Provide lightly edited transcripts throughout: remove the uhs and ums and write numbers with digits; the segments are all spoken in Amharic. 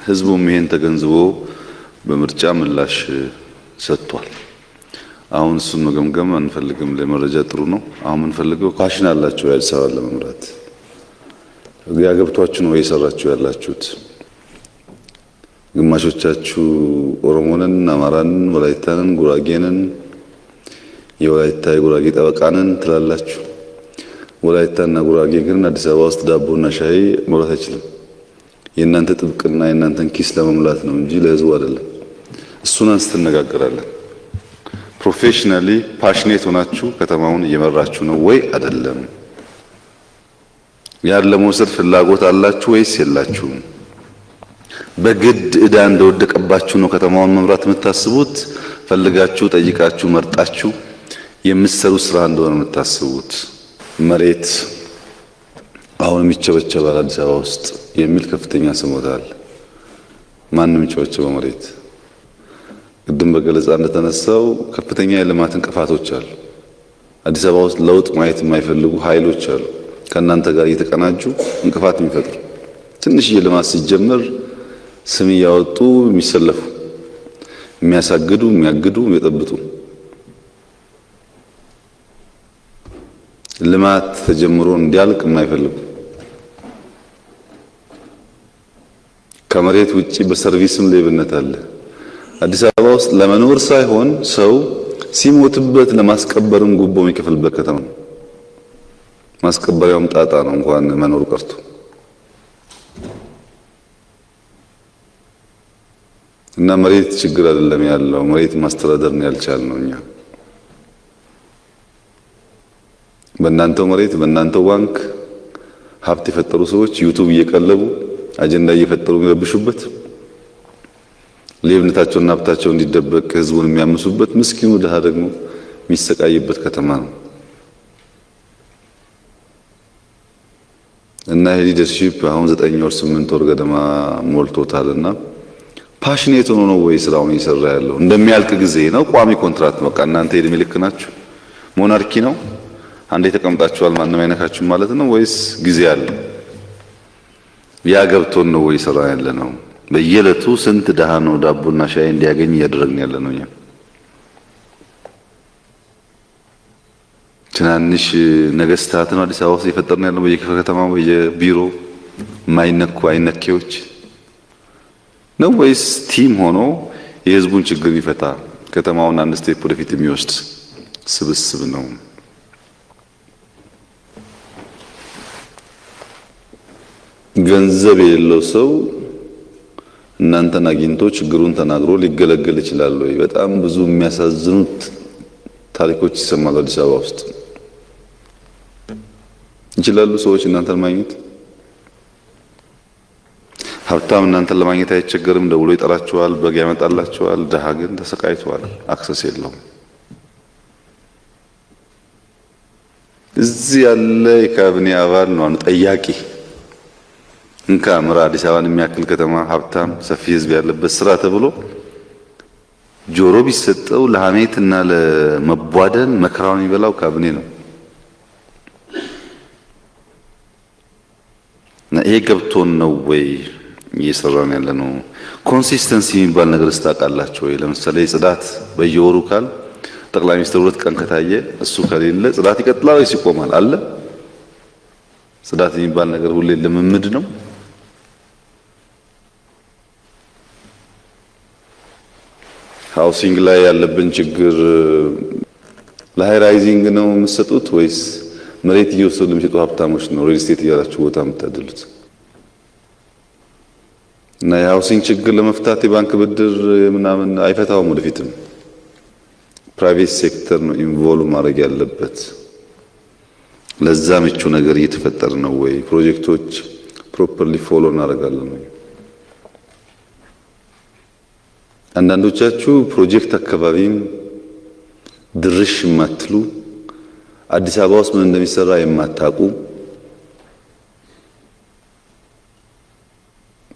ህዝቡም ይሄን ተገንዝቦ በምርጫ ምላሽ ሰጥቷል። አሁን እሱን መገምገም አንፈልግም። ለመረጃ ጥሩ ነው። አሁን የምንፈልገው ፓሽን አላችሁ የአዲስ አበባ ለመምራት ያገብቷችሁ ነው እየሰራችሁ ያላችሁት። ግማሾቻችሁ ኦሮሞንን፣ አማራንን፣ ወላይታንን፣ ጉራጌንን የወላይታ የጉራጌ ጠበቃንን ትላላችሁ። ወላይታና ጉራጌ ግን አዲስ አበባ ውስጥ ዳቦና ሻይ መብላት አይችልም። የእናንተ ጥብቅና የእናንተን ኪስ ለመሙላት ነው እንጂ ለህዝቡ አይደለም። እሱን አንስተነጋገራለን። ፕሮፌሽናሊ ፓሽኔት ሆናችሁ ከተማውን እየመራችሁ ነው ወይ አይደለም? ያን ለመውሰድ ፍላጎት አላችሁ ወይስ የላችሁም? በግድ ዕዳ እንደወደቀባችሁ ነው ከተማውን መምራት የምታስቡት? ፈልጋችሁ ጠይቃችሁ መርጣችሁ የምትሰሩት ስራ እንደሆነ የምታስቡት? መሬት አሁን የሚቸበቸባል አዲስ አበባ ውስጥ የሚል ከፍተኛ ስሞታ አለ። ማንም ይቸበቸበው መሬት? ቅድም በገለጻ እንደተነሳው ከፍተኛ የልማት እንቅፋቶች አሉ። አዲስ አበባ ውስጥ ለውጥ ማየት የማይፈልጉ ኃይሎች አሉ፣ ከእናንተ ጋር እየተቀናጁ እንቅፋት የሚፈጥሩ። ትንሽዬ ልማት ሲጀመር ስም እያወጡ የሚሰለፉ፣ የሚያሳግዱ፣ የሚያግዱ፣ የሚጠብጡ። ልማት ተጀምሮ እንዲያልቅ የማይፈልጉ፣ ከመሬት ውጪ በሰርቪስም ሌብነት አለ። አዲስ አበባ ውስጥ ለመኖር ሳይሆን ሰው ሲሞትበት ለማስቀበርም ጉቦ የሚከፍልበት ከተማ ነው። ማስቀበሪያውም ጣጣ ነው፣ እንኳን መኖር ቀርቶ። እና መሬት ችግር አይደለም ያለው፣ መሬት ማስተዳደር ነው ያልቻልነው እኛ። በእናንተው መሬት በእናንተው ባንክ ሀብት የፈጠሩ ሰዎች ዩቲዩብ እየቀለቡ አጀንዳ እየፈጠሩ የሚረብሹበት፣ ሌብነታቸውና ሀብታቸው እንዲደበቅ ህዝቡን የሚያምሱበት፣ ምስኪኑ ድሃ ደግሞ የሚሰቃይበት ከተማ ነው። እና ሊደርሺፕ አሁን 9 ወር 8 ወር ገደማ ሞልቶታልና ፓሽኔት ሆኖ ነው ወይ ስራውን እየሰራ ያለው? እንደሚያልቅ ጊዜ ነው? ቋሚ ኮንትራት በቃ እናንተ የእድሜ ልክ ናችሁ? ሞናርኪ ነው? አንዴ ተቀምጣችኋል ማንም አይነካችሁም ማለት ነው ወይስ ጊዜ አለ? ያ ገብቶን ነው ወይ ስራ ያለ ነው? በየዕለቱ ስንት ደሃ ነው ዳቦና ሻይ እንዲያገኝ እያደረግን ያለ ነው እኛ? ትናንሽ ነገስታት ነው አዲስ አበባ ውስጥ የፈጠርን ያለው በየክፍለ ከተማው በየቢሮ ማይነኩ አይነኬዎች ነው ወይስ ቲም ሆኖ የህዝቡን ችግር የሚፈታ ከተማውን አንድ ስቴፕ ወደፊት የሚወስድ ስብስብ ነው? ገንዘብ የሌለው ሰው እናንተን አግኝቶ ችግሩን ተናግሮ ሊገለገል ይችላል ወይ? በጣም ብዙ የሚያሳዝኑት ታሪኮች ይሰማሉ አዲስ አበባ ውስጥ። ይችላሉ ሰዎች እናንተን ማግኘት? ሀብታም እናንተን ለማግኘት አይቸገርም፣ ደውሎ ይጠራቸዋል፣ በግ ያመጣላቸዋል። ድሃ ግን ተሰቃይቷል፣ አክሰስ የለውም። እዚህ ያለ የካቢኔ አባል ነው ጠያቂ እንካ ምራ አዲስ አበባን የሚያክል ከተማ ሀብታም ሰፊ ህዝብ ያለበት ስራ ተብሎ ጆሮ ቢሰጠው ለሐሜትና ለመቧደን መከራውን የሚበላው ካቢኔ ነው። እና ይሄ ገብቶን ነው ወይ እየሰራን ያለ ነው? ኮንሲስተንሲ የሚባል ነገር ስታውቃላችሁ ወይ? ለምሳሌ ጽዳት በየወሩ ካል ጠቅላይ ሚኒስትር 2 ቀን ከታየ እሱ ከሌለ ጽዳት ይቀጥላል ወይስ ይቆማል? አለ ጽዳት የሚባል ነገር ሁሌ ልምምድ ነው። ሃውሲንግ ላይ ያለብን ችግር ለሃይ ራይዚንግ ነው የምትሰጡት ወይስ መሬት እየወሰዱ ለሚሸጡ ሀብታሞች ነው ሪል ስቴት እያላችሁ ቦታ የምታደሉት? እና የሃውሲንግ ችግር ለመፍታት የባንክ ብድር ምናምን አይፈታውም። ወደፊትም ፕራይቬት ሴክተር ነው ኢንቮልቭ ማድረግ ያለበት። ለዛ ምቹ ነገር እየተፈጠረ ነው ወይ? ፕሮጀክቶች ፕሮፐርሊ ፎሎ እናደርጋለን ወይ? አንዳንዶቻችሁ ፕሮጀክት አካባቢም ድርሽ የማትሉ አዲስ አበባ ውስጥ ምን እንደሚሰራ የማታውቁ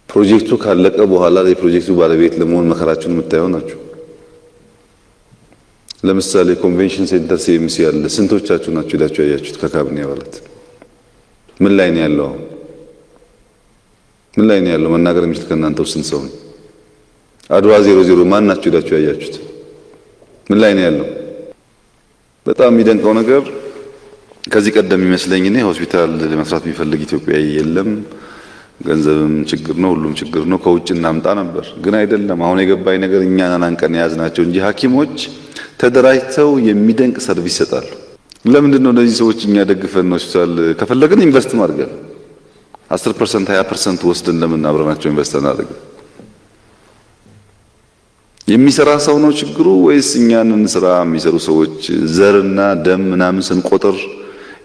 ፕሮጀክቱ ካለቀ በኋላ የፕሮጀክቱ ባለቤት ለመሆን መከራችሁን የምታዩ ናችሁ። ለምሳሌ ኮንቬንሽን ሴንተር ሲኤምሲ ያለ ስንቶቻችሁ ናችሁ ሄዳችሁ ያያችሁት? ከካቢኔ አባላት ምን ላይ ነው ያለው? ምን ላይ ነው ያለው? መናገር የሚችል ከእናንተ ውስጥ ስንት ሰው ነው? አድዋ 00 ማን ናችሁ ሄዳችሁ ያያችሁት? ምን ላይ ነው ያለው? በጣም የሚደንቀው ነገር ከዚህ ቀደም ይመስለኝ እኔ ሆስፒታል ለመስራት የሚፈልግ ኢትዮጵያዊ የለም፣ ገንዘብም ችግር ነው፣ ሁሉም ችግር ነው፣ ከውጭ እናምጣ ነበር። ግን አይደለም። አሁን የገባኝ ነገር እኛን አንቀን የያዝናቸው እንጂ ሐኪሞች ተደራጅተው የሚደንቅ ሰርቪስ ይሰጣሉ። ለምንድን ነው እነዚህ ሰዎች እኛ ደግፈን ሆስፒታል ከፈለግን ኢንቨስት ማድረግ 10% 20% ወስደን ለምን አብረናቸው ኢንቨስት እናደርግ? የሚሰራ ሰው ነው ችግሩ ወይስ እኛንን ስራ የሚሰሩ ሰዎች ዘርና ደም ምናምን ስንቆጥር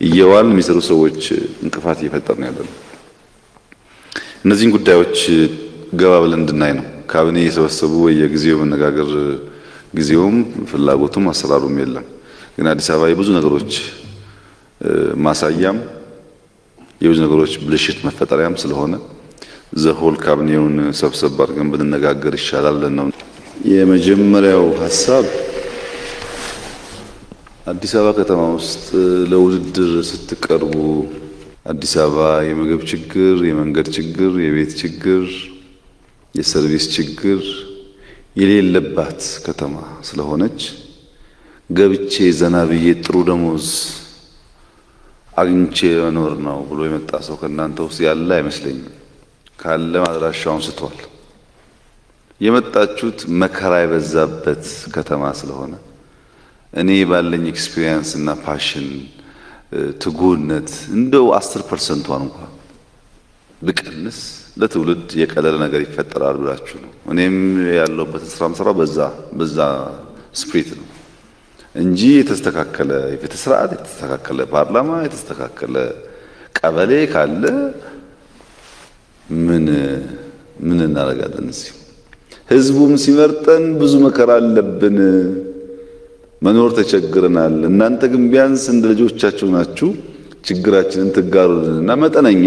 እየዋል የሚሰሩ ሰዎች እንቅፋት እየፈጠርን ያለነው? እነዚህን ጉዳዮች ገባ ብለን እንድናይ ነው። ካቢኔ የሰበሰቡ በየጊዜው መነጋገር ጊዜውም ፍላጎቱም አሰራሩም የለም። ግን አዲስ አበባ የብዙ ነገሮች ማሳያም የብዙ ነገሮች ብልሽት መፈጠሪያም ስለሆነ ዘሆል ካቢኔውን ሰብሰብ አድርገን ብንነጋገር ይሻላል ነው። የመጀመሪያው ሐሳብ አዲስ አበባ ከተማ ውስጥ ለውድድር ስትቀርቡ አዲስ አበባ የምግብ ችግር፣ የመንገድ ችግር፣ የቤት ችግር፣ የሰርቪስ ችግር የሌለባት ከተማ ስለሆነች ገብቼ ዘና ብዬ ጥሩ ደሞዝ አግኝቼ መኖር ነው ብሎ የመጣ ሰው ከእናንተ ውስጥ ያለ አይመስለኝም። ካለ ማድራሻውን ስቷል። የመጣችሁት መከራ የበዛበት ከተማ ስለሆነ እኔ ባለኝ ኤክስፒሪየንስ እና ፓሽን ትጉነት እንደው 10%ን እንኳን ብቀንስ ለትውልድ የቀለለ ነገር ይፈጠራል ብላችሁ ነው። እኔም ያለሁበት ስራ መስራው በዛ ስፕሪት ነው እንጂ የተስተካከለ የፍትህ ስርዓት፣ የተስተካከለ ፓርላማ፣ የተስተካከለ ቀበሌ ካለ ምን እናደርጋለን? እዚህ ህዝቡም ሲመርጠን ብዙ መከራ አለብን፣ መኖር ተቸግረናል። እናንተ ግን ቢያንስ እንደ ልጆቻችሁ ናችሁ፣ ችግራችንን ትጋሩልንና መጠነኛ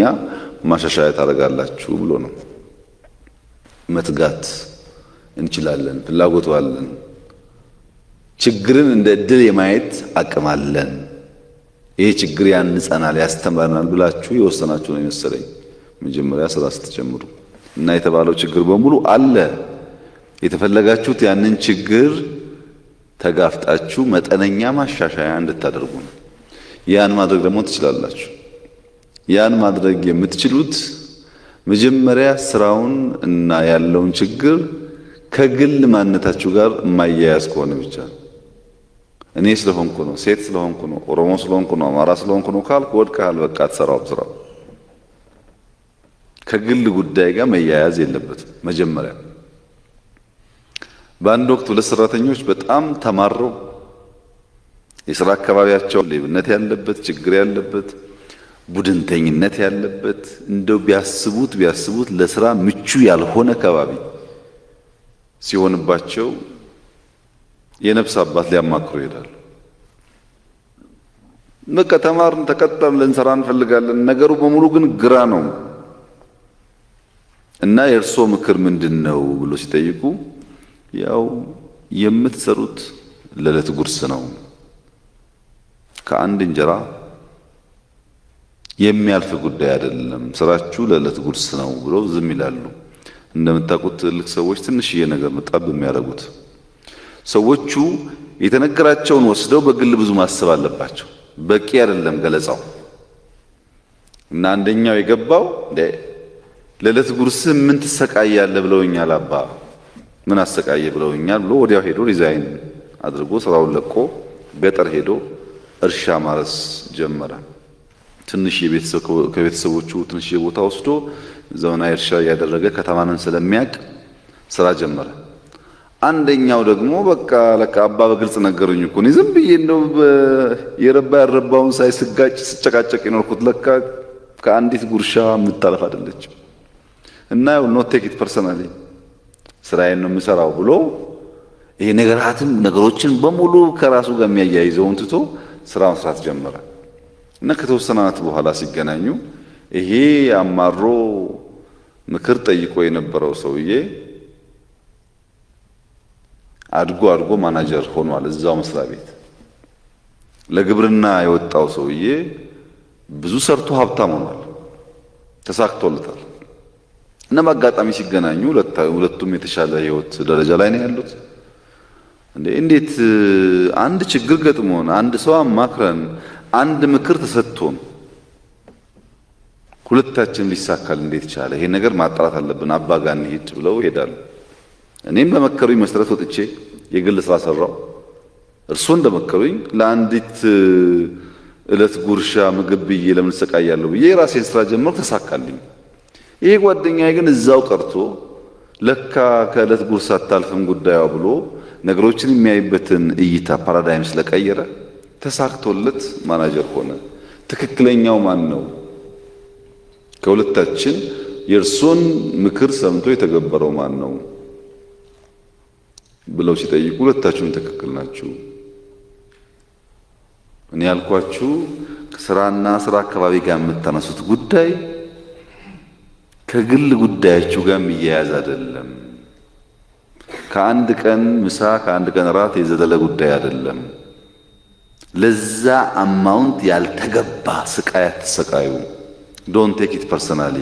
ማሻሻያ ታደርጋላችሁ ብሎ ነው። መትጋት እንችላለን፣ ፍላጎቱ አለን፣ ችግርን እንደ እድል የማየት አቅም አለን። ይሄ ችግር ያንጸናል፣ ያስተምረናል ብላችሁ የወሰናችሁ ነው የመሰለኝ መጀመሪያ ስራ ስትጀምሩ። እና የተባለው ችግር በሙሉ አለ። የተፈለጋችሁት ያንን ችግር ተጋፍጣችሁ መጠነኛ ማሻሻያ እንድታደርጉ ነው። ያን ማድረግ ደግሞ ትችላላችሁ። ያን ማድረግ የምትችሉት መጀመሪያ ስራውን እና ያለውን ችግር ከግል ማንነታችሁ ጋር የማያያዝ ከሆነ ብቻ ነው። እኔ ስለሆንኩ ነው፣ ሴት ስለሆንኩ ነው፣ ኦሮሞ ስለሆንኩ ነው፣ አማራ ስለሆንኩ ነው ካልኩ ወድቀሃል። በቃ አትሰራውም። ስራው ከግል ጉዳይ ጋር መያያዝ የለበትም። መጀመሪያ በአንድ ወቅት ሁለት ሰራተኞች በጣም ተማረው የሥራ አካባቢያቸው ሌብነት ያለበት፣ ችግር ያለበት፣ ቡድንተኝነት ያለበት እንደው ቢያስቡት ለስራ ምቹ ያልሆነ አካባቢ ሲሆንባቸው የነፍስ አባት ሊያማክሩ ይሄዳሉ። በቃ ተማርን፣ ተቀጠርን፣ ልንሰራ እንፈልጋለን፣ ነገሩ በሙሉ ግን ግራ ነው እና የእርሶ ምክር ምንድነው ብሎ ሲጠይቁ ያው የምትሰሩት ለዕለት ጉርስ ነው፣ ከአንድ እንጀራ የሚያልፍ ጉዳይ አይደለም፣ ስራችሁ ለዕለት ጉርስ ነው ብሎ ዝም ይላሉ። እንደምታውቁት ትልቅ ሰዎች ትንሽዬ ነገር መጣብ የሚያደርጉት ሰዎቹ የተነገራቸውን ወስደው በግል ብዙ ማሰብ አለባቸው። በቂ አይደለም ገለጻው። እና አንደኛው የገባው ለዕለት ጉርስህ ምን ትሰቃያለህ ብለውኛል አባ፣ ምን አሰቃየ ብለውኛል ብሎ ወዲያው ሄዶ ሪዛይን አድርጎ ስራውን ለቆ ገጠር ሄዶ እርሻ ማረስ ጀመረ። ትንሽ ከቤተሰቦቹ ትንሽ ቦታ ወስዶ ዘመናዊ እርሻ ያደረገ ከተማንን ስለሚያውቅ ስራ ጀመረ። አንደኛው ደግሞ በቃ ለካ አባ በግልጽ ነገሩኝ እኮ እኔ ዝም ብዬ እንደው የረባ ያረባውን ሳይስጋጭ ስጨቃጨቅ የኖርኩት ለካ ከአንዲት ጉርሻ የምታለፍ አይደለችም እና ኖት ቴክ ኢት ፐርሰናሊ ስራዬን ነው የምሰራው ብሎ ይሄ ነገሮችን በሙሉ ከራሱ ጋር የሚያያይዘውን ትቶ ስራ መስራት ጀመረ። እና ከተወሰነ ዓመት በኋላ ሲገናኙ ይሄ አማሮ ምክር ጠይቆ የነበረው ሰውዬ አድጎ ማናጀር ሆኗል እዛው መስሪያ ቤት። ለግብርና የወጣው ሰውዬ ብዙ ሰርቶ ሀብታም ሆኗል፣ ተሳክቶለታል። እና በአጋጣሚ ሲገናኙ ሁለቱም የተሻለ ህይወት ደረጃ ላይ ነው ያሉት። እንዴት አንድ ችግር ገጥሞን አንድ ሰው አማክረን አንድ ምክር ተሰጥቶን ሁለታችን ሊሳካል እንዴት ቻለ? ይሄ ነገር ማጣራት አለብን፣ አባ ጋር እንሂድ ብለው ይሄዳሉ። እኔም በመከሩኝ መሰረት ወጥቼ የግል ስራ ሰራው። እርሶ እንደመከሩኝ ለአንዲት እለት ጉርሻ ምግብ ብዬ ለምን ሰቃያለሁ ብዬ የራሴን ስራ ጀመር፣ ተሳካልኝ። ይሄ ጓደኛዬ ግን እዛው ቀርቶ ለካ ከእለት ጉርሳ አታልፍም ጉዳዩ ብሎ ነገሮችን የሚያይበትን እይታ ፓራዳይም ስለቀየረ ተሳክቶለት ማናጀር ሆነ። ትክክለኛው ማን ነው? ከሁለታችን የእርሶን ምክር ሰምቶ የተገበረው ማን ነው ብለው ሲጠይቁ ሁለታችሁም ትክክል ናችሁ። እኔ ያልኳችሁ ስራና ስራ አካባቢ ጋር የምታነሱት ጉዳይ ከግል ጉዳያችሁ ጋር የሚያያዝ አይደለም። ከአንድ ቀን ምሳ ከአንድ ቀን ራት የዘለለ ጉዳይ አይደለም። ለዛ አማውንት ያልተገባ ስቃይ አትሰቃዩ። ዶንት ቴክ ኢት ፐርሰናሊ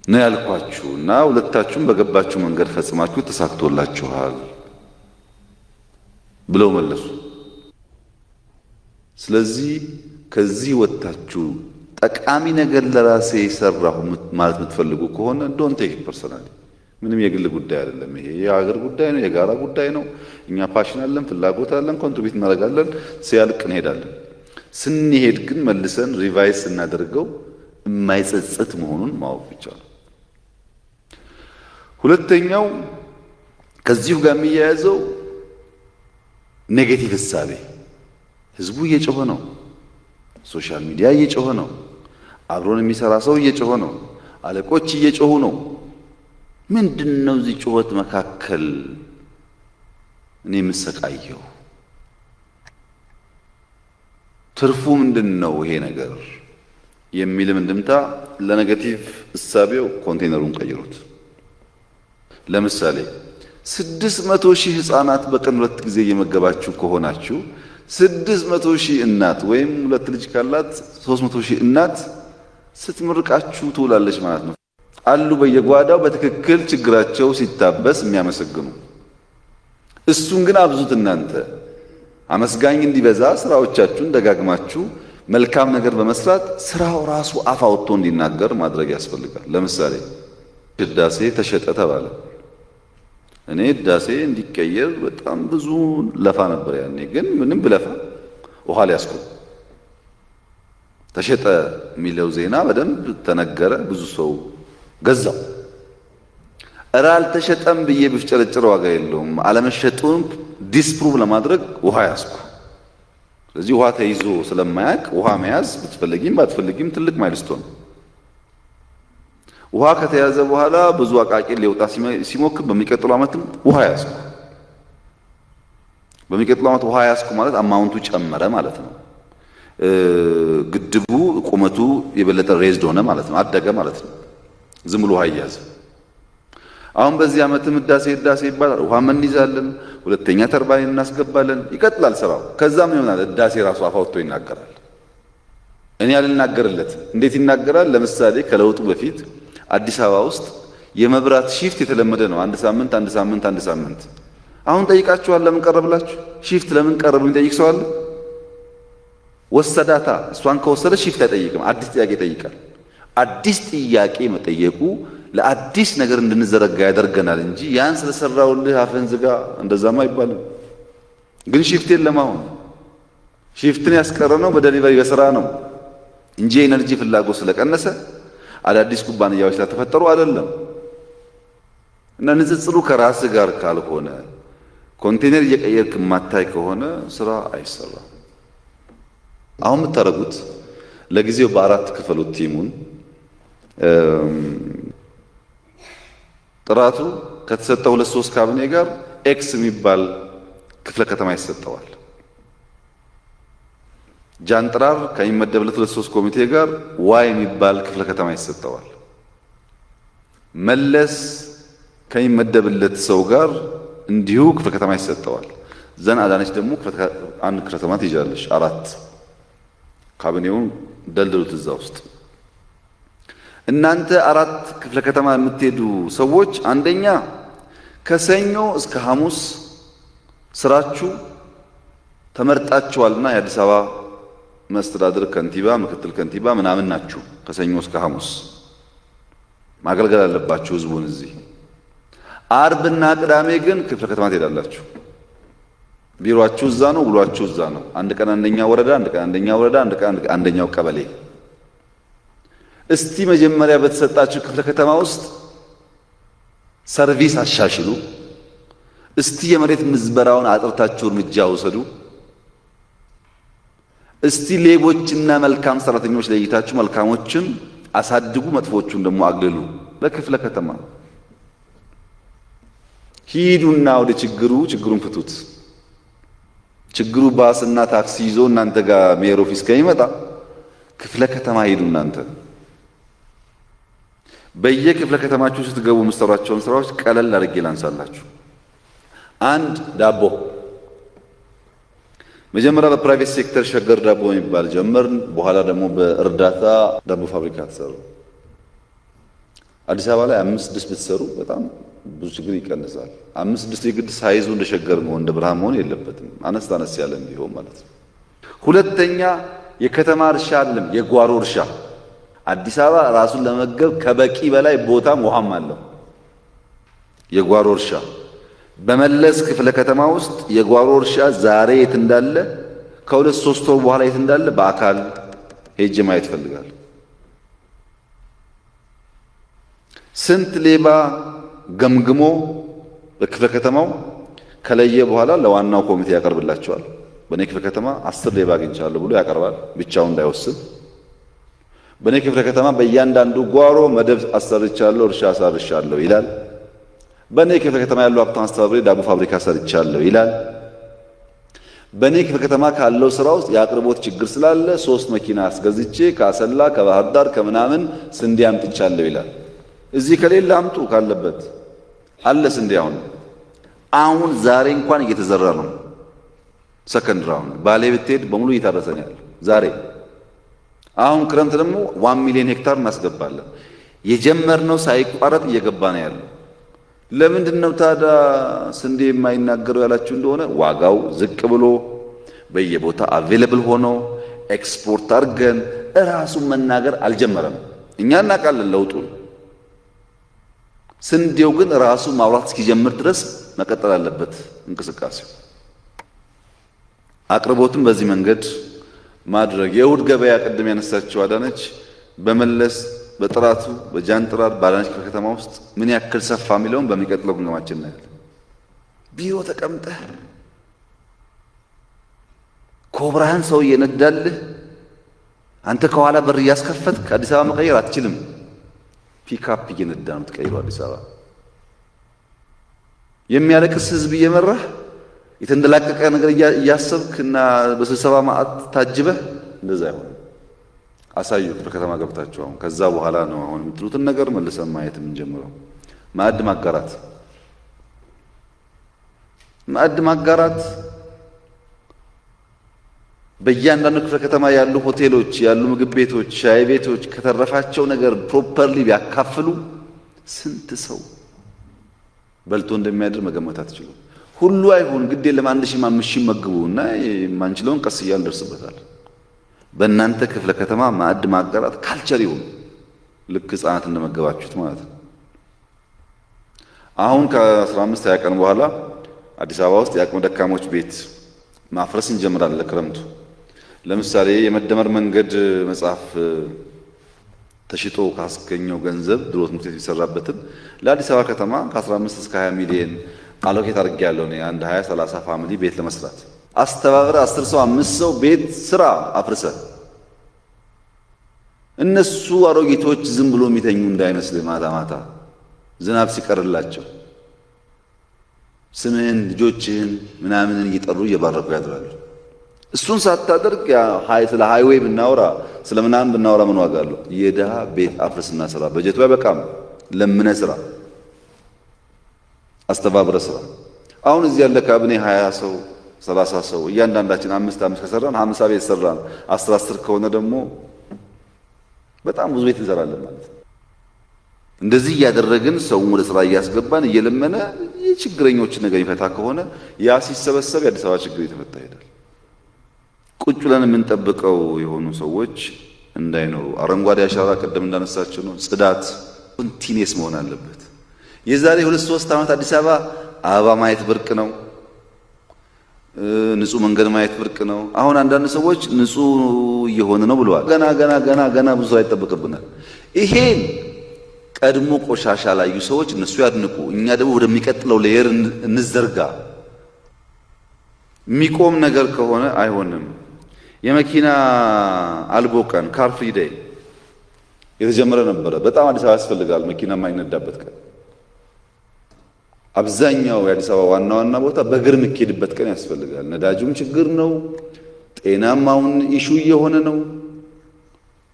ነው ያልኳችሁ እና ሁለታችሁም በገባችሁ መንገድ ፈጽማችሁ ተሳክቶላችኋል ብለው መለሱ። ስለዚህ ከዚህ ወጣችሁ ጠቃሚ ነገር ለራሴ ሰራሁ ማለት የምትፈልጉ ከሆነ ዶንት ቴክ ኢት ፐርሰናሊ። ምንም የግል ጉዳይ አይደለም። ይሄ የሀገር ጉዳይ ነው፣ የጋራ ጉዳይ ነው። እኛ ፓሽን አለን፣ ፍላጎት አለን፣ ኮንትሪቢዩት እናደርጋለን። ሲያልቅ እንሄዳለን። ስንሄድ ግን መልሰን ሪቫይዝ ስናደርገው የማይጸጸት መሆኑን ማወቅ ብቻ ነው። ሁለተኛው ከዚሁ ጋር የሚያያዘው ኔጌቲቭ እሳቤ። ህዝቡ እየጮኸ ነው፣ ሶሻል ሚዲያ እየጮኸ ነው፣ አብሮን የሚሰራ ሰው እየጮኸ ነው፣ አለቆች እየጮኹ ነው። ምንድነው እዚህ ጩኸት መካከል እኔ የምሰቃየው? ትርፉ ምንድነው ይሄ ነገር የሚልም እንድምታ ለኔጌቲቭ እሳቤው ኮንቴነሩን ቀይሩት። ለምሳሌ 600,000 ህፃናት በቀን 2 ጊዜ እየመገባችሁ ከሆናችሁ 600,000 እናት ወይም 2 ልጅ ካላት 300,000 እናት ስትምርቃችሁ ትውላለች ማለት ነው። አሉ በየጓዳው በትክክል ችግራቸው ሲታበስ የሚያመሰግኑ። እሱን ግን አብዙት። እናንተ አመስጋኝ እንዲበዛ ስራዎቻችሁን ደጋግማችሁ መልካም ነገር በመስራት ስራው ራሱ አፍ አውጥቶ እንዲናገር ማድረግ ያስፈልጋል። ለምሳሌ ህዳሴ ተሸጠ ተባለ። እኔ ህዳሴ እንዲቀየር በጣም ብዙ ለፋ ነበር ያኔ። ግን ምንም ብለፋ ውሃ ሊያስቆ ተሸጠ የሚለው ዜና በደንብ ተነገረ፣ ብዙ ሰው ገዛው። እረ አልተሸጠም ብዬ ብፍጨረጭር ዋጋ የለውም። አለመሸጡን ዲስፕሩቭ ለማድረግ ውሃ ያዝኩ። ስለዚህ ውሃ ተይዞ ስለማያውቅ ውሃ መያዝ ብትፈልጊም ባትፈልጊም ትልቅ ማይልስቶን። ውሃ ከተያዘ በኋላ ብዙ አቃቂር ሊወጣ ሲሞክር በሚቀጥለው ዓመትም ውሃ ያዝኩ። በሚቀጥለው ዓመት ውሃ ያዝኩ ማለት አማውንቱ ጨመረ ማለት ነው። ግድቡ ቁመቱ የበለጠ ሬዝድ ሆነ ማለት ነው፣ አደገ ማለት ነው። ዝም ብሎ ውሃ ይያዝ። አሁን በዚህ ዓመትም ህዳሴ ይባላል። ውሃ እንይዛለን፣ ሁለተኛ ተርባይን እናስገባለን፣ ይቀጥላል ስራው። ከዛም ይሆናል ህዳሴ ራሱ አፋውቶ ይናገራል። እኔ ያልናገርለት እንዴት ይናገራል? ለምሳሌ ከለውጡ በፊት አዲስ አበባ ውስጥ የመብራት ሺፍት የተለመደ ነው። አንድ ሳምንት። አሁን ጠይቃችኋል፣ ለምን ቀረብላችሁ? ሺፍት ለምን ቀረብ የሚጠይቅ ሰው አለ? ወሰዳታ። እሷን ከወሰደ ሺፍት አይጠይቅም፣ አዲስ ጥያቄ ይጠይቃል። አዲስ ጥያቄ መጠየቁ ለአዲስ ነገር እንድንዘረጋ ያደርገናል እንጂ ያን ስለሰራውልህ አፈን ዝጋ እንደዛማ አይባልም። ግን ሺፍቴን ለማሆን ሺፍትን ያስቀረነው በደሊቨሪ በስራ ነው እንጂ ኤነርጂ ፍላጎት ስለቀነሰ አዳዲስ ኩባንያዎች ስለተፈጠሩ አይደለም። እና ንጽጽሩ ከራስ ጋር ካልሆነ ኮንቴነር እየቀየርክ ማታይ ከሆነ ስራ አይሰራም። አሁን የምታደርጉት ለጊዜው በአራት ክፈሉት ቲሙን። ጥራቱ ከተሰጠው 2-3 ካቢኔ ጋር ኤክስ የሚባል ክፍለ ከተማ ይሰጠዋል። ጃንጥራር ከሚመደብለት 2-3 ኮሚቴ ጋር ዋይ የሚባል ክፍለ ከተማ ይሰጠዋል። መለስ ከሚመደብለት ሰው ጋር እንዲሁ ክፍለ ከተማ ይሰጠዋል። ዘን አዳነች ደግሞ አንድ ክፍለ ከተማ ትይዛለች። 4 ካቢኔውን ደልድሉት እዛ ውስጥ። እናንተ 4 ክፍለ ከተማ የምትሄዱ ሰዎች አንደኛ ከሰኞ እስከ ሐሙስ ስራችሁ ተመርጣችኋልና የአዲስ አበባ መስተዳድር ከንቲባ፣ ምክትል ከንቲባ ምናምን ናችሁ። ከሰኞ እስከ ሐሙስ ማገልገል አለባችሁ ህዝቡን። እዚህ አርብና ቅዳሜ ግን ክፍለ ከተማ ትሄዳላችሁ። ቢሮአችሁ እዛ ነው፣ ውሏችሁ እዛ ነው። አንድ ቀን አንደኛ ወረዳ፣ አንድ ቀን አንደኛ ወረዳ፣ አንድ ቀን አንደኛው ቀበሌ። እስቲ መጀመሪያ በተሰጣችሁ ክፍለ ከተማ ውስጥ ሰርቪስ አሻሽሉ። እስቲ የመሬት ምዝበራውን አጥርታችሁ እርምጃ ውሰዱ። እስቲ ሌቦችና መልካም ሰራተኞች ለይታችሁ መልካሞችን አሳድጉ፣ መጥፎቹን ደግሞ አግልሉ። በክፍለ ከተማ ሂዱና ወደ ችግሩን ፍቱት። ችግሩ ባስና ታክሲ ይዞ እናንተ ጋር ሜየር ኦፊስ ከሚመጣ ክፍለ ከተማ ሂዱ። እናንተ በየክፍለ ከተማችሁ ስትገቡ የምትሰሯቸውን ስራዎች ቀለል አድርጌ ላንሳላችሁ። አንድ ዳቦ መጀመሪያ በፕራይቬት ሴክተር ሸገር ዳቦ የሚባል ጀመርን። በኋላ ደግሞ በእርዳታ ዳቦ ፋብሪካ ተሰሩ። አዲስ አበባ ላይ 5-6 ብትሰሩ በጣም ብዙ ችግር ይቀንሳል። 5-6 የግድ ሳይዙ እንደ ሸገር መሆን እንደ ብርሃን መሆን የለበትም። አነስ ያለ ቢሆን ማለት ነው። ሁለተኛ የከተማ እርሻ አይደለም፣ የጓሮ እርሻ። አዲስ አበባ ራሱን ለመገብ ከበቂ በላይ ቦታም ውሃም አለው። የጓሮ እርሻ በመለስ ክፍለ ከተማ ውስጥ የጓሮ እርሻ ዛሬ የት እንዳለ ከ2-3 ወር በኋላ የት እንዳለ በአካል ሄጄ ማየት እፈልጋለሁ። ስንት ሌባ ገምግሞ በክፍለ ከተማው ከለየ በኋላ ለዋናው ኮሚቴ ያቀርብላቸዋል። በኔ ክፍለ ከተማ 10 ሌባ አግኝቻለሁ ብሎ ያቀርባል፣ ብቻውን እንዳይወስን። በኔ ክፍለ ከተማ በእያንዳንዱ ጓሮ መደብ አሰርቻለሁ፣ እርሻ አሰርቻለሁ ይላል። በኔ ክፍለ ከተማ ያለው ሀብታም አስተባባሪ ዳቦ ፋብሪካ ሰርቻለሁ ይላል። በኔ ክፍለ ከተማ ካለው ስራ ውስጥ የአቅርቦት ችግር ስላለ 3 መኪና አስገዝቼ ከአሰላ ከባህር ዳር ከምናምን ስንዴ አምጥቻለሁ ይላል። እዚህ ከሌለ አምጡ ካለበት አለ ስንዴ። አሁን ዛሬ እንኳን እየተዘራ ነው። ሰከንድ ራውንድ ባሌ ብትሄድ በሙሉ እየታረሰ ነው ያለው ዛሬ። አሁን ክረምት ደግሞ 1 ሚሊዮን ሄክታር እናስገባለን። የጀመርነው ሳይቋረጥ እየገባ ነው ያለው። ለምንድነው ታዲያ ስንዴ የማይናገረው ያላችሁ እንደሆነ ዋጋው ዝቅ ብሎ በየቦታ አቬሌብል ሆኖ ኤክስፖርት አድርገን እራሱን መናገር አልጀመረም። እኛ እናውቃለን ለውጡን። ስንዴው ግን ራሱ ማውራት እስኪጀምር ድረስ መቀጠል አለበት እንቅስቃሴው። አቅርቦትም በዚህ መንገድ ማድረግ። የእሁድ ገበያ ቅድም ያነሳችው አዳነች በመለስ በጥራቱ በጃንጥራር ባዳነች ከተማ ውስጥ ምን ያክል ሰፋ የሚለውን በሚቀጥለው ግምገማችን እናያለን። ቢሮ ተቀምጠህ ኮብራህን ሰው እየነዳልህ አንተ ከኋላ በር እያስከፈትክ አዲስ አበባ መቀየር አትችልም። ፒካፕ እየነዳ ነው የምትቀይረው አዲስ አበባ። የሚያለቅስ ህዝብ እየመራህ የተንደላቀቀ ነገር እያሰብክና በስብሰባ ማዕት ታጅበህ እንደዛ አይሆንም። አሳዩ በከተማ ገብታችሁ አሁን ከዛ በኋላ ነው አሁን የምትሉትን ነገር መልሰን ማየት የምንጀምረው። ማዕድ ማጋራት በእያንዳንዱ ክፍለ ከተማ ያሉ ሆቴሎች፣ ያሉ ምግብ ቤቶች፣ ሻይ ቤቶች ከተረፋቸው ነገር ፕሮፐርሊ ቢያካፍሉ ስንት ሰው በልቶ እንደሚያድር መገመት አትችሉም። ሁሉ አይሁን ግድ የለም 1500 መግቡና የማንችለውን ቀስ እያልን እንደርስበታለን። በእናንተ ክፍለ ከተማ ማዕድ ማጋራት ካልቸር ይሁን፣ ልክ ህፃናት እንደመገባችሁት ማለት ነው። አሁን ከ15-20 ቀን በኋላ አዲስ አበባ ውስጥ የአቅመ ደካሞች ቤት ማፍረስ እንጀምራለን ለክረምቱ። ለምሳሌ የመደመር መንገድ መጽሐፍ ተሽጦ ካስገኘው ገንዘብ ድሮ ትምህርት ቤት የሚሰራበትን ለአዲስ አበባ ከተማ ከ15 እስከ 20 ሚሊዮን አሎኬት አድርጌያለሁ ነው አንድ 20-30 ፋሚሊ ቤት ለመስራት። አስተባብረ 10 ሰው 5 ሰው ቤት ስራ አፍርሰ እነሱ አሮጊቶች ዝም ብሎ የሚተኙ እንዳይመስል ማታ ማታ ዝናብ ሲቀርላቸው ስምህን ልጆችህን ምናምንን እየጠሩ እየባረኩ ያድራሉ። እሱን ሳታደርግ ስለ ሃይዌይ ብናወራ ስለ ምናምን ብናወራ ምን ዋጋ አለው? የድሃ ቤት አፍርስና ስራ። በጀቱ አይበቃም። ለምነ ስራ፣ አስተባብረ ስራ። አሁን እዚህ ያለ ካቢኔ 20 ሰው 30 ሰው እያንዳንዳችን 5 ከሰራን 50 ቤት ሰራን። 10 ከሆነ ደግሞ በጣም ብዙ ቤት እንሰራለን ማለት ነው። እንደዚህ እያደረግን ሰውን ወደ ስራ እያስገባን እየለመነ የችግረኞችን ነገር ይፈታ ከሆነ ያ ሲሰበሰብ የአዲስ አበባ ችግር እየተፈታ ይሄዳል። ቁጭ ብለን የምንጠብቀው የሆኑ ሰዎች እንዳይኖሩ አረንጓዴ አሻራ ቀደም እንዳነሳቸው ነው። ጽዳት ኮንቲኒየስ መሆን አለበት። የዛሬ 2-3 ዓመት አዲስ አበባ ማየት ብርቅ ነው። ንጹህ መንገድ ማየት ብርቅ ነው። አሁን አንዳንድ ሰዎች ንጹህ እየሆነ ነው ብለዋል። ገና ብዙ አይጠበቅብናል። ይሄን ቀድሞ ቆሻሻ ላዩ ሰዎች እነሱ ያድንቁ፣ እኛ ደግሞ ወደሚቀጥለው ሌየር እንዘርጋ። የሚቆም ነገር ከሆነ አይሆንም። የመኪና አልቦ ቀን ካር ፍሪ ዴይ የተጀመረ ነበረ። በጣም አዲስ አበባ ያስፈልጋል መኪና የማይነዳበት ቀን። አብዛኛው የአዲስ አበባ ዋና ቦታ በእግር የሚኬድበት ቀን ያስፈልጋል። ነዳጁም ችግር ነው። ጤናማውን ኢሹ እየሆነ ነው።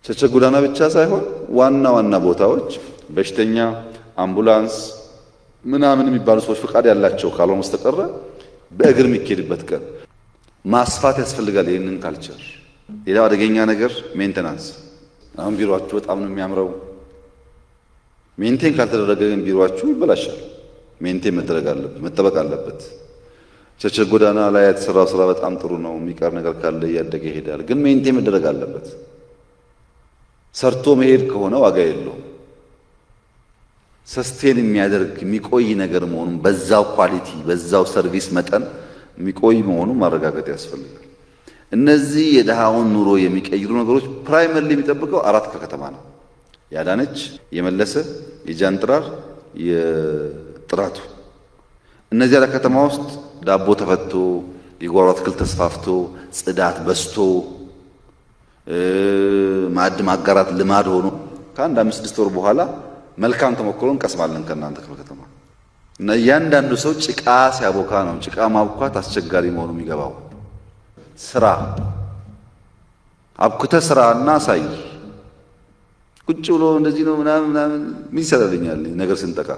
ቸርቸር ጎዳና ብቻ ሳይሆን ዋና ቦታዎች በሽተኛ አምቡላንስ ምናምን የሚባሉ ሰዎች ፍቃድ ያላቸው ካልሆነ መስተቀረ በእግር የሚኬድበት ቀን ማስፋት ያስፈልጋል። ይህንን ካልቸር ሌላው አደገኛ ነገር ሜንቴናንስ። አሁን ቢሮአችሁ በጣም ነው የሚያምረው። ሜንቴን ካልተደረገ ግን ቢሮአችሁ ይበላሻል። ሜንቴን መደረግ አለበት፣ መጠበቅ አለበት። ቸርቸር ጎዳና ላይ የተሰራው ስራ በጣም ጥሩ ነው። የሚቀር ነገር ካለ እያደገ ይሄዳል። ግን ሜንቴን መደረግ አለበት። ሰርቶ መሄድ ከሆነ ዋጋ የለውም። ሰስቴን የሚያደርግ የሚቆይ ነገር መሆኑን በዛው ኳሊቲ በዛው ሰርቪስ መጠን የሚቆይ መሆኑን ማረጋገጥ ያስፈልጋል። እነዚህ የድሃውን ኑሮ የሚቀይሩ ነገሮች ፕራይመሪሊ የሚጠብቀው 4 ከተማ ነው። ያዳነች፣ የመለሰ፣ የጃንጥራር፣ የጥራቱ። እነዚህ ያለ ከተማ ውስጥ ዳቦ ተፈቶ የጓሮ አትክልት ተስፋፍቶ ጽዳት በስቶ ማዕድ ማጋራት ልማድ ሆኖ ከአንድ 5-6 ወር በኋላ መልካም ተሞክሮን ቀስማለን ከእናንተ ክፍለ ከተማ እና እያንዳንዱ ሰው ጭቃ ሲያቦካ ነው ጭቃ ማብኳት አስቸጋሪ መሆኑ የሚገባው። ስራ አብኩተ ስራና ሳይ ቁጭ ብሎ እንደዚህ ነው ምናምን ምን ይሰራልኛል ነገር ስንጠቃ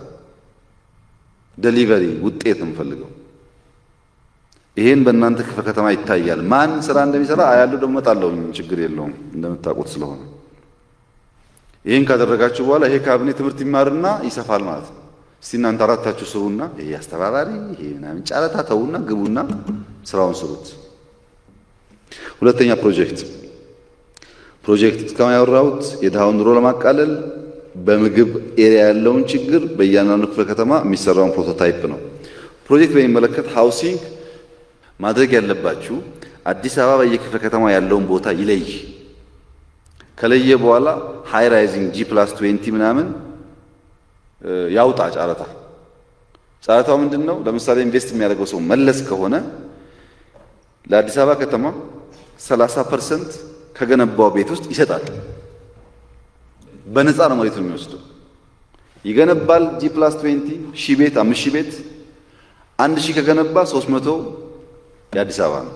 ዴሊቨሪ ውጤት ነው የምፈልገው። ይሄን በእናንተ ክፍለ ከተማ ይታያል። ማን ስራ እንደሚሰራ አያለው። ደግሞ መጣለው ችግር የለውም እንደምታውቁት ስለሆነ ይሄን ካደረጋችሁ በኋላ ይሄ ካቢኔ ትምህርት ይማርና ይሰፋል ማለት ነው። እስቲ እናንተ አራታችሁ ስሩና ይሄ አስተባባሪ ይሄ ምናምን ጫረታ ተውና ግቡና ስራውን ስሩት። ሁለተኛ ፕሮጀክት እስካሁን ያወራሁት የድሃውን ኑሮ ለማቃለል በምግብ ኤሪያ ያለውን ችግር በእያንዳንዱ ክፍለ ከተማ የሚሰራውን ፕሮቶታይፕ ነው። ፕሮጀክት በሚመለከት ሃውሲንግ ማድረግ ያለባችሁ አዲስ አበባ በየክፍለ ከተማ ያለውን ቦታ ይለይ። ከለየ በኋላ ሃይ ራይዚንግ G+20 ምናምን ያውጣ ጫረታ። ጫረታው ምንድነው? ለምሳሌ ኢንቨስት የሚያደርገው ሰው መለስ ከሆነ ለአዲስ አበባ ከተማ 30% ከገነባው ቤት ውስጥ ይሰጣል። በነፃ ነው መሬቱን የሚወስደው። ይገነባል G+20 ሺህ ቤት 5000 ቤት 1000 ከገነባ 300 የአዲስ አበባ ነው።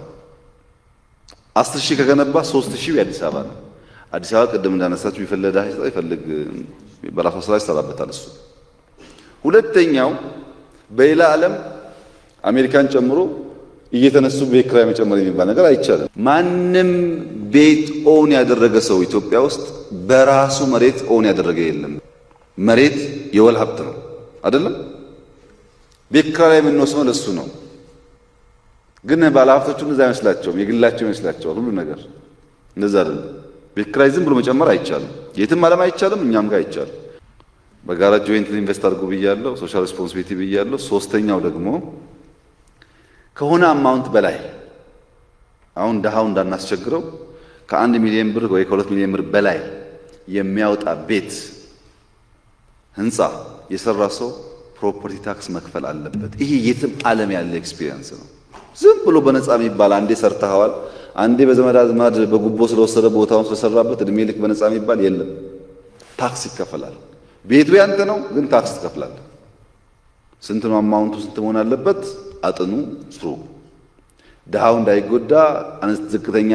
10000 ከገነባ 3000 የአዲስ አበባ ነው። አዲስ አበባ ቅድም እንዳነሳችሁ ይፈልዳ ይፈልግ በራሷ ስራ ይሰራበታል እሱ። ሁለተኛው በሌላ ዓለም አሜሪካን ጨምሮ እየተነሱ ቤት ኪራይ መጨመር የሚባል ነገር አይቻልም። ማንም ቤት ኦን ያደረገ ሰው ኢትዮጵያ ውስጥ በራሱ መሬት ኦን ያደረገ የለም። መሬት የወል ሀብት ነው አይደለም? ቤት ኪራይ የምንወስነው ለሱ ነው። ግን ባለሀብቶቹ እንደዛ አይመስላቸውም። የግላቸው ይመስላቸዋል ሁሉ ነገር። እንደዛ አይደለም። ቤት ኪራይ ዝም ብሎ መጨመር አይቻልም። የትም ዓለም አይቻልም፣ እኛም ጋር አይቻልም። በጋራ ጆይንት ኢንቨስት አድርጉ ብያለሁ። ሶሻል ሪስፖንሲቢሊቲ ብያለሁ። ሶስተኛው ደግሞ ከሆነ አማውንት በላይ አሁን ድሃው እንዳናስቸግረው ከ1 ሚሊዮን ብር ወይ ከ2 ሚሊዮን ብር በላይ የሚያወጣ ቤት ህንፃ የሰራ ሰው ፕሮፐርቲ ታክስ መክፈል አለበት። ይሄ የትም ዓለም ያለ ኤክስፒሪየንስ ነው። ዝም ብሎ በነፃ የሚባል አንዴ ሰርተዋል፣ አንዴ በዘመድ አዝማድ በጉቦ ስለወሰደ ቦታውን ስለሰራበት እድሜ ልክ በነፃ የሚባል የለም። ታክስ ይከፈላል። ቤቱ ያንተ ነው፣ ግን ታክስ ትከፍላለህ። ስንት ነው አማውንቱ? ስንት መሆን አለበት? አጥኑ፣ ስሩ። ድሃው እንዳይጎዳ ዝቅተኛ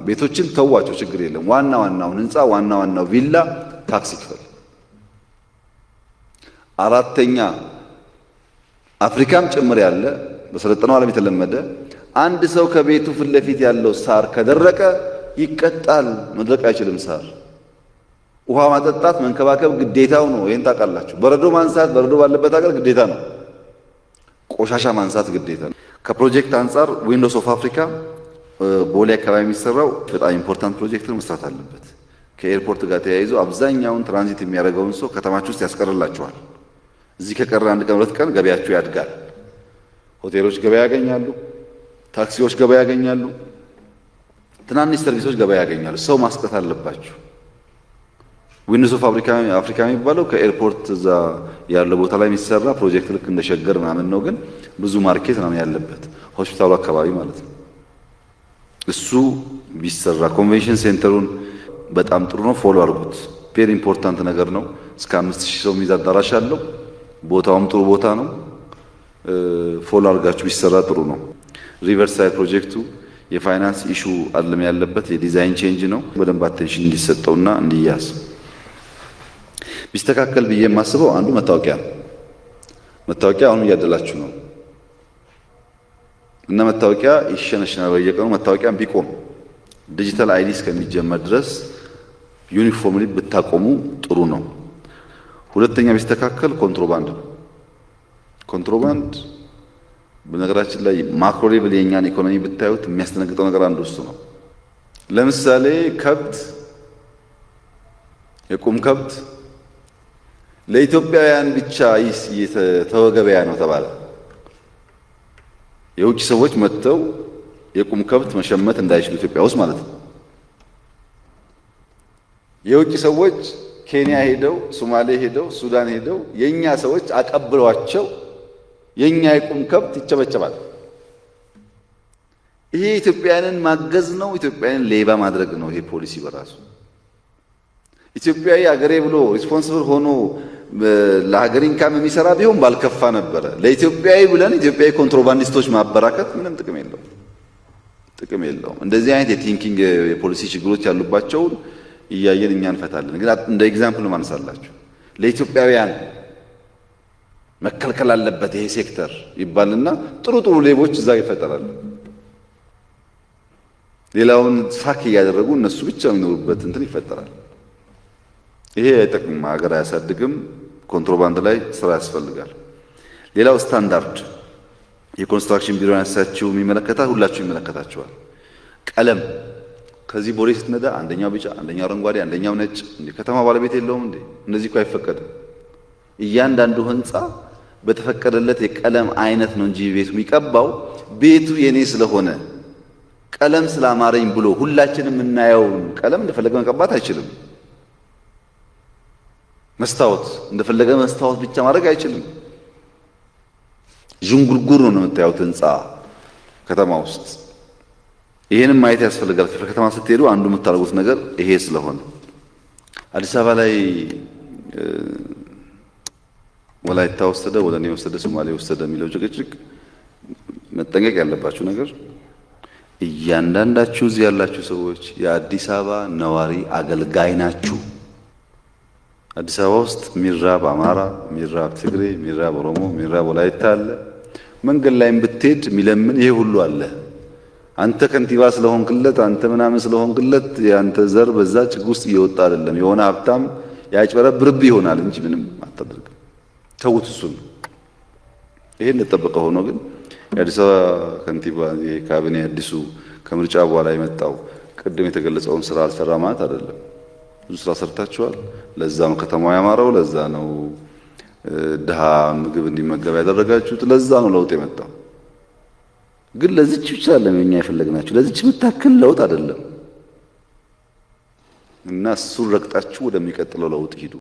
ቤቶችን ተዋቸው፣ ችግር የለም። ዋናውን ህንፃ ዋናው ቪላ ታክስ ይክፈል። አራተኛ አፍሪካም ጭምር ያለ በሰለጠነው ዓለም የተለመደ አንድ ሰው ከቤቱ ፊት ለፊት ያለው ሳር ከደረቀ ይቀጣል። መድረቅ አይችልም ሳር። ውሃ ማጠጣት መንከባከብ ግዴታው ነው። ይሄን ታውቃላችሁ። በረዶ ማንሳት በረዶ ባለበት ሀገር ግዴታ ነው። ቆሻሻ ማንሳት ግዴታ ነው። ከፕሮጀክት አንጻር ዊንዶውስ ኦፍ አፍሪካ ቦሌ አካባቢ የሚሰራው በጣም ኢምፖርታንት ፕሮጀክት ነው፣ መስራት አለበት። ከኤርፖርት ጋር ተያይዞ አብዛኛውን ትራንዚት የሚያደርገውን ሰው ከተማችሁ ውስጥ ያስቀርላችኋል። እዚህ ከቀረ አንድ ቀን ሁለት ቀን ገበያችሁ ያድጋል። ሆቴሎች ገበያ ያገኛሉ፣ ታክሲዎች ገበያ ያገኛሉ፣ ትናንሽ ሰርቪሶች ገበያ ያገኛሉ። ሰው ማስቀረት አለባችሁ። ዊንዶውስ ኦፍ አፍሪካ የሚባለው ከኤርፖርት እዛ ያለው ቦታ ላይ የሚሰራ ፕሮጀክት ልክ እንደ ሸገር ምናምን ነው፣ ግን ብዙ ማርኬት ነው ያለበት ሆስፒታሉ አካባቢ ማለት ነው። እሱ ቢሰራ ኮንቬንሽን ሴንተሩን በጣም ጥሩ ነው። ፎሎ አድርጉት። ቬሪ ኢምፖርታንት ነገር ነው። እስከ 5000 ሰው የሚይዝ አዳራሽ አለው። ቦታውም ጥሩ ቦታ ነው። ፎሎ አድርጋችሁ ቢሰራ ጥሩ ነው። ሪቨርሳይድ ፕሮጀክቱ የፋይናንስ ኢሹ አለም ያለበት የዲዛይን ቼንጅ ነው። በደንብ አቴንሽን እንዲሰጠውና እንዲያዝ ቢስተካከል ብዬ የማስበው አንዱ መታወቂያ ነው። መታወቂያ አሁን እያደላችሁ ነው እና መታወቂያ ይሸነሽናል በየቀኑ። መታወቂያ ቢቆም ዲጂታል አይዲ እስከሚጀመር ድረስ ዩኒፎርምሊ ብታቆሙ ጥሩ ነው። ሁለተኛ ቢስተካከል ኮንትሮባንድ ነው። ኮንትሮባንድ በነገራችን ላይ ማክሮ ሌቭል የኛን ኢኮኖሚ ብታዩት የሚያስደነግጠው ነገር አንዱ እሱ ነው። ለምሳሌ ከብት፣ የቁም ከብት ለኢትዮጵያውያን ብቻ የተወገበያ ነው ተባለ። የውጭ ሰዎች መጥተው የቁም ከብት መሸመት እንዳይችሉ ኢትዮጵያ ውስጥ ማለት ነው። የውጭ ሰዎች ኬንያ ሄደው፣ ሶማሌ ሄደው፣ ሱዳን ሄደው የኛ ሰዎች አቀብሏቸው የኛ የቁም ከብት ይቸበቸባል። ይሄ ኢትዮጵያውያንን ማገዝ ነው። ኢትዮጵያውያንን ሌባ ማድረግ ነው። ይሄ ፖሊሲ በራሱ ኢትዮጵያዊ አገሬ ብሎ ሪስፖንሲብል ሆኖ ለሀገር ኢንካም የሚሰራ ቢሆን ባልከፋ ነበረ። ለኢትዮጵያዊ ብለን ኢትዮጵያዊ ኮንትሮባንዲስቶች ማበራከት ምንም ጥቅም የለውም። እንደዚህ አይነት የቲንኪንግ የፖሊሲ ችግሮች ያሉባቸውን እያየን እኛ እንፈታለን። ግን እንደ ኤግዛምፕል ነው ማነሳላችሁ። ለኢትዮጵያውያን መከልከል አለበት ይሄ ሴክተር ይባልና ጥሩ ሌቦች እዛ ይፈጠራሉ። ሌላውን ሳክ እያደረጉ እነሱ ብቻ የሚኖሩበት እንትን ይፈጠራል። ይሄ አይጠቅምም፣ ሀገር አያሳድግም። ኮንትሮባንድ ላይ ስራ ያስፈልጋል። ሌላው ስታንዳርድ የኮንስትራክሽን ቢሮ ያነሳችው የሚመለከታል፣ ሁላችሁ ይመለከታችኋል። ቀለም ከዚህ ቦሌ ስትነዳ አንደኛው ቢጫ፣ አንደኛው አረንጓዴ፣ አንደኛው ነጭ። እንዴ ከተማ ባለቤት የለውም እንዴ? እነዚህ እኮ አይፈቀድም። እያንዳንዱ ህንፃ በተፈቀደለት የቀለም አይነት ነው እንጂ ቤቱ የሚቀባው ቤቱ የኔ ስለሆነ ቀለም ስላማረኝ ብሎ ሁላችንም የምናየውን ቀለም እንደፈለገ መቀባት አይችልም። መስታወት እንደፈለገ መስታወት ብቻ ማድረግ አይችልም። ዥንጉርጉር ነው የምታዩት ህንፃ ከተማ ውስጥ። ይሄንን ማየት ያስፈልጋል። ክፍለ ከተማ ስትሄዱ አንዱ የምታደርጉት ነገር ይሄ ስለሆነ አዲስ አበባ ላይ ወላይታ ወሰደ፣ ወለኔ ወሰደ፣ ሶማሌ ወሰደ የሚለው ጭቅጭቅ መጠንቀቅ ያለባችሁ ነገር እያንዳንዳችሁ እዚህ ያላችሁ ሰዎች የአዲስ አበባ ነዋሪ አገልጋይ ናችሁ። አዲስ አበባ ውስጥ ሚራብ አማራ፣ ሚራብ ትግሬ፣ ሚራብ ኦሮሞ፣ ሚራብ ወላይታ አለ። መንገድ ላይም ብትሄድ የሚለምን ይሄ ሁሉ አለ። አንተ ከንቲባ ስለሆንክለት፣ አንተ ምናምን ስለሆንክለት የአንተ ዘር በዛ ችግር ውስጥ እየወጣ አይደለም። የሆነ ሀብታም ያጭበረብርብ ይሆናል እንጂ ምንም አታደርግም። ተውት እሱን። ይሄ እንደተጠበቀ ሆኖ ግን የአዲስ አበባ ከንቲባ የካቢኔ አዲሱ ከምርጫ በኋላ የመጣው ቅድም የተገለጸውን ስራ አልሰራ ማለት አይደለም። ብዙ ስራ ሰርታችኋል። ለዛ ነው ከተማው ያማረው። ለዛ ነው ድሃ ምግብ እንዲመገብ ያደረጋችሁት። ለዛ ነው ለውጥ የመጣው። ግን ለዚች ብቻ አይደለም እኛ የፈለግናችሁ፣ ለዚች የምታክል ለውጥ አይደለም። እና እሱን ረግጣችሁ ወደሚቀጥለው ለውጥ ሂዱ።